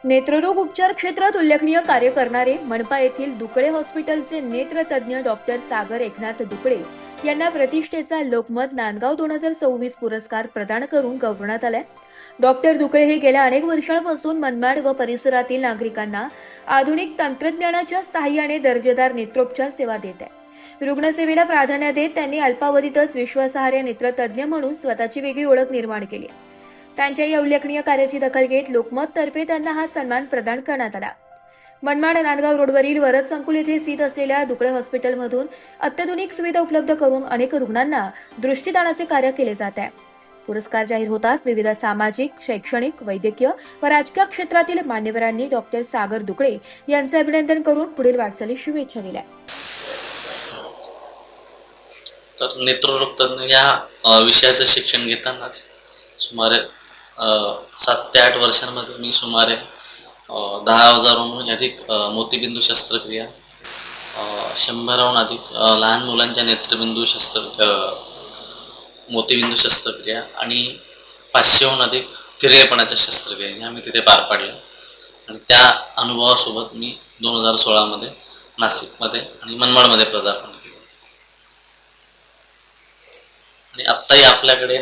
नेत्ररोग उपचार क्षेत्रात उल्लेखनीय कार्य करणारे मनपा येथील दुकळे हॉस्पिटलचे नेत्रतज्ञ डॉक्टर सागर एकनाथ दुकळे यांना प्रतिष्ठेचा लोकमत नांदगाव 2026 पुरस्कार प्रदान करून गौरवण्यात आलाय। डॉक्टर दुकळे हे गेल्या अनेक वर्षांपासून मनमाड व परिसरातील नागरिकांना आधुनिक तंत्रज्ञानाच्या सहाय्याने दर्जेदार नेत्रोपचार सेवा देत आहे। रुग्णसेवेला प्राधान्य देत त्यांनी अल्पावधीतच विश्वासार्ह नेत्रतज्ञ म्हणून स्वतःची वेगळी ओळख निर्माण केली। त्यांच्या या उल्लेखनीय कार्याची दखल घेत लोकमत तर्फे त्यांना हा सन्मान प्रदान करण्यात आला। मनमाड नांदगाव रोडवरील वरद संकुल येथे स्थित असलेल्या दुकळे हॉस्पिटलमधून अत्याधुनिक सुविधा उपलब्ध करून अनेक रुग्णांना दृष्टीदानाचे कार्य केले जात आहे। पुरस्कार जाहीर होताच विविध सामाजिक, शैक्षणिक, वैद्यकीय व राजकीय क्षेत्रातील मान्यवरांनी डॉक्टर सागर दुकळे यांचे अभिनंदन करून पुढील वाटचालीस शुभेच्छा दिल्या। तर नेत्ररोग तज्ञ या विषयाचं शिक्षण घेतानाच सुमारे 7 ते 8 वर्षांमध्ये मी सुमारे 10,000हून अधिक मोतीबिंदू शस्त्रक्रिया, 100हून अधिक लहान मुलांच्या मोतीबिंदू शस्त्रक्रिया आणि 500हून अधिक तिरळेपणाच्या शस्त्रक्रिया ह्या मी तिथे पार पाडल्या। आणि त्या अनुभवासोबत मी 2016मध्ये नाशिकमध्ये आणि मनमाडमध्ये पदार्पण केलं। आणि आत्ताही आपल्याकडे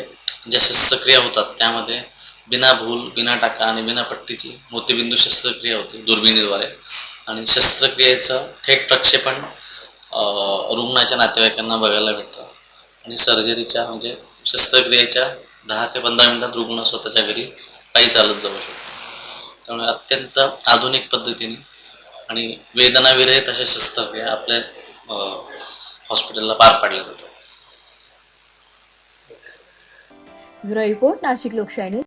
ज्या शस्त्रक्रिया होतात त्यामध्ये बिना भूल, बिना टाका आणि बिना पट्टीची मोतीबिंदू शस्त्रक्रिया होती दुर्बिणीद्वारे। आणि शस्त्रक्रियेचं थेट प्रक्षेपण रुग्णाच्या नातेवाईकांना बघायला भेटतं। आणि सर्जरीच्या म्हणजे शस्त्रक्रियेच्या 10 ते 15 मिनिटात रुग्ण स्वतःच्या घरी पायी चालत जाऊ शकतो। त्यामुळे अत्यंत आधुनिक पद्धतीने आणि वेदनाविरहित अशा शस्त्रक्रिया आपल्या हॉस्पिटलला पार पाडल्या जातात। ब्युरो रिपोर्ट, नाशिक लोकशाही न्यूज।